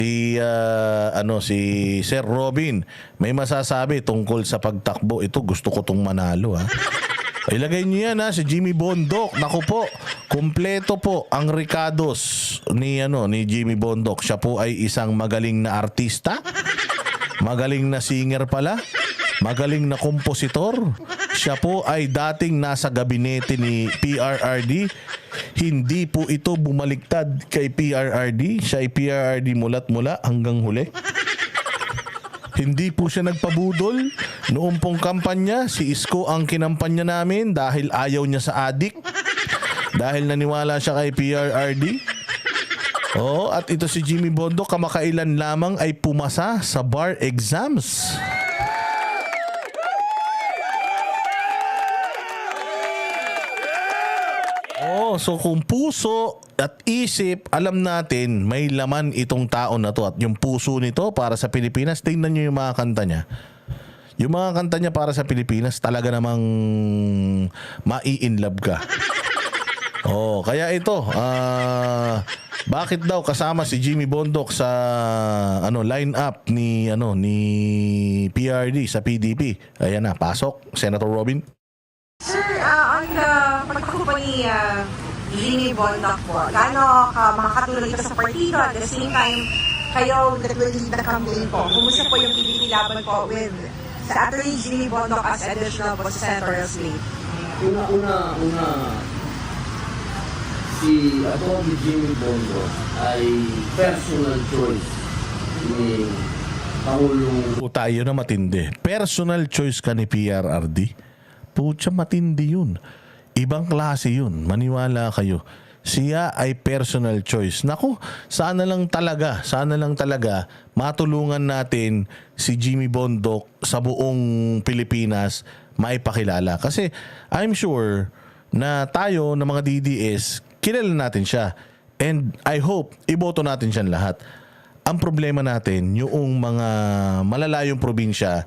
si Sir Robin, may masasabi tungkol sa pagtakbo. Ito, gusto ko tong manalo, ha. Ilagay niyo yan, ha, si Jimmy Bondoc. Naku po, kumpleto po ang Ricados ni Jimmy Bondoc. Siya po ay isang magaling na artista, magaling na singer pala, magaling na kompositor. Siya po ay dating nasa gabinete ni PRRD. Hindi po ito bumaliktad kay PRRD. Siya ay PRRD mulat-mula hanggang huli. Hindi po siya nagpabudol. Noong pong kampanya, si Isko ang kinampanya namin dahil ayaw niya sa adik. Dahil naniwala siya kay PRRD. Oh, at ito si Jimmy Bondoc, kamakailan lamang ay pumasa sa bar exams. Oh, so kung puso at isip, alam natin may laman itong tao na to. At yung puso nito para sa Pilipinas, tingnan nyo yung mga kanta niya. Yung mga kanta niya para sa Pilipinas, talaga namang mai-inlove ka. Oh, kaya ito, bakit daw kasama si Jimmy Bondoc sa line-up ni PRD sa PDP? Ayan na, pasok, Senator Robin. Sir, on the pagtakbo po ni Jimmy Bondoc po, gaano makakatulong ito sa partido at the same time, kayo that will lead the campaign po? Kumusta po yung PDP laban po with sa Attorney Jimmy Bondoc as additional po sa senatorial slate? Una, si Atty. Jimmy Bondoc ay personal choice ni Pangulong. Tayo na matindi. Personal choice ka ni PRRD. Pucha, matindi yun. Ibang klase yun. Maniwala kayo. Siya ay personal choice. Naku, sana lang talaga matulungan natin si Jimmy Bondoc sa buong Pilipinas maipakilala. Kasi I'm sure na tayo na mga DDS, kilala natin siya. And I hope iboto natin siya lahat. Ang problema natin, yung mga malalayong probinsya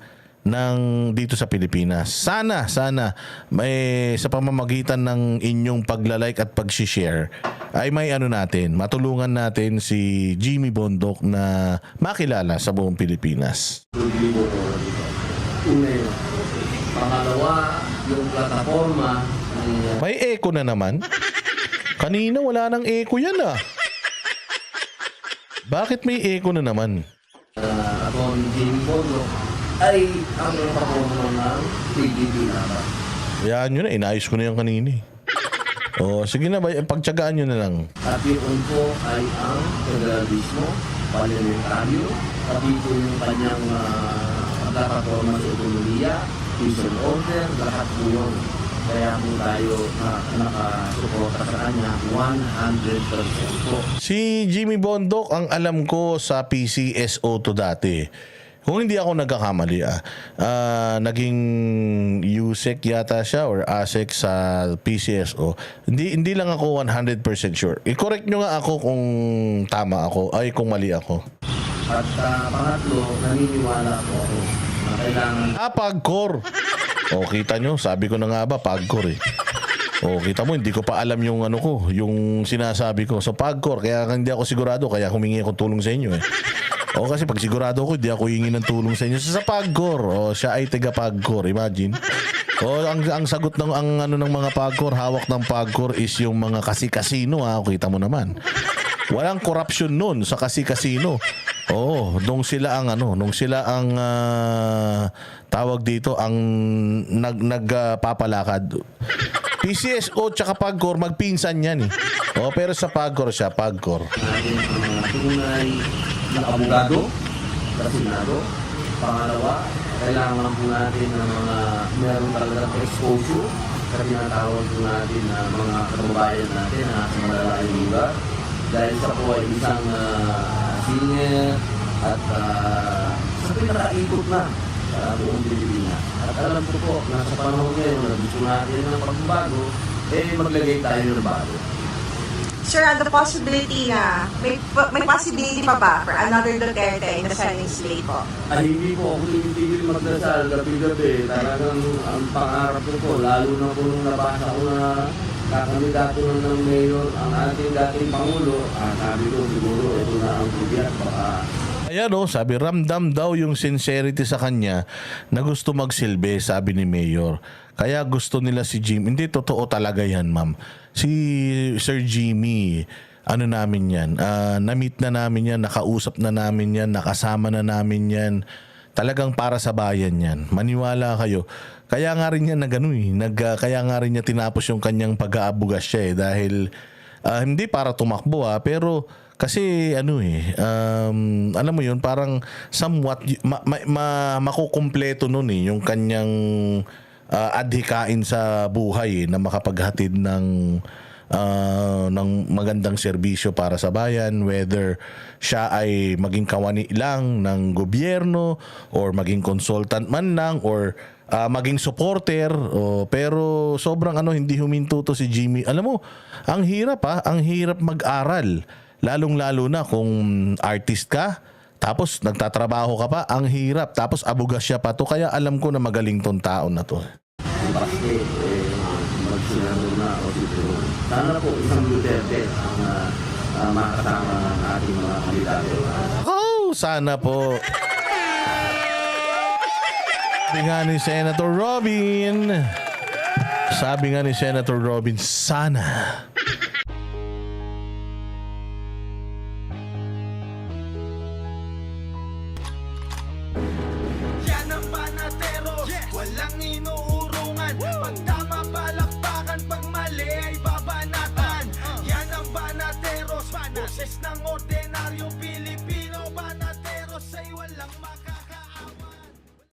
dito sa Pilipinas. Sana may sa pamamagitan ng inyong pagla-like at pag-share ay may matulungan natin si Jimmy Bondoc na makilala sa buong Pilipinas. Una yun. Pangalawa, yung plataforma May echo na naman. Kanina wala nang echo yan, ah. Bakit may echo na naman? Atty. Jimmy Bondoc ay ang plataforma ng PDP naman. Yan yun na, inayos ko na yung kanina. Oh, sige na, pagtsagaan nyo na lang. At yun po ay ang federalismo, parliamentaryo, pati po yung kanyang plataforma sa ekonomiya, peace and order, lahat po yun. Kaya po tayo nakasuporta sa kanya 100% po. Si Jimmy Bondoc, ang alam ko sa PCSO to dati. Kung hindi ako nagkakamali, naging USEC yata siya or ASEC sa PCSO. Hindi lang ako 100% sure. I-correct nyo nga ako kung tama ako, ay kung mali ako. At pangatlo, naniniwala po ako na kailangan PAGCOR. O, kita nyo, sabi ko na nga ba, PAGCOR eh. O, kita mo, hindi ko pa alam yung yung sinasabi ko. So, PAGCOR, kaya hindi ako sigurado, kaya humingi ako tulong sa inyo eh. O, kasi pag sigurado ko, hindi ako hingi ng tulong sa inyo. So, sa PAGCOR, siya ay taga PAGCOR, imagine. O, ang sagot ng ng mga PAGCOR, hawak ng PAGCOR is yung mga kasi-kasino, ha, kita mo naman. Walang corruption nun sa kasi-kasino. Oo, nung sila ang tawag dito ang nagpapalakad. PCSO tsaka PAGCOR magpinsan yan eh. Oh, pero sa PAGCOR siya, PAGCOR. natin ang tunay na abogado sa Senado. Pangalawa, kailangan po natin ng mga meron talagang exposure sa tinatawag po natin na mga kababayan natin na sa malalayong lugar. Dahil sa po ay isang singer at sa pinakaikot na sa buong Pilipinas. At alam ko po, nasa panahon ngayon na gusto natin ng pagbabago, maglagay tayo ng bago. Sir, the possibility na, may possibility pa ba for another Duterte in the Senate slate po? Ay, hindi po ako tinitigil magdasal gabi-gabi. Talagang ang pangarap ko po, lalo na po nung nabasa ko na kakandidato na ng mayor ang ating dating Pangulo, sabi ko siguro ito na ang tiyak. Baka Ayan o, sabi ramdam daw yung sincerity sa kanya na gusto magsilbi, sabi ni Mayor. Kaya gusto nila si Jimmy. Hindi, totoo talaga yan, ma'am. Si Sir Jimmy, ano namin yan, na-meet na namin yan, nakausap na namin yan, nakasama na namin yan. Talagang para sa bayan yan. Maniwala kayo. Kaya nga rin niya kaya nga rin niya tinapos yung kanyang pag-aabugas siya dahil hindi para tumakbo pero kasi alam mo yun, parang somewhat makukumpleto nun yung kanyang adhikain sa buhay na makapaghatid ng magandang serbisyo para sa bayan, whether siya ay maging kawani lang ng gobyerno or maging consultant man lang or maging supporter, pero sobrang hindi huminto to si Jimmy. Alam mo, ang hirap mag-aral, lalong-lalo na kung artist ka tapos nagtatrabaho ka pa, ang hirap, tapos abugas siya pa to, kaya alam ko na magaling tong taon na to. Baste, magsinado na o siguro. Sana po isang Duterte ang makasama ng ating mga kandidato. Sana po. Sabi nga ni Senator Robin, sana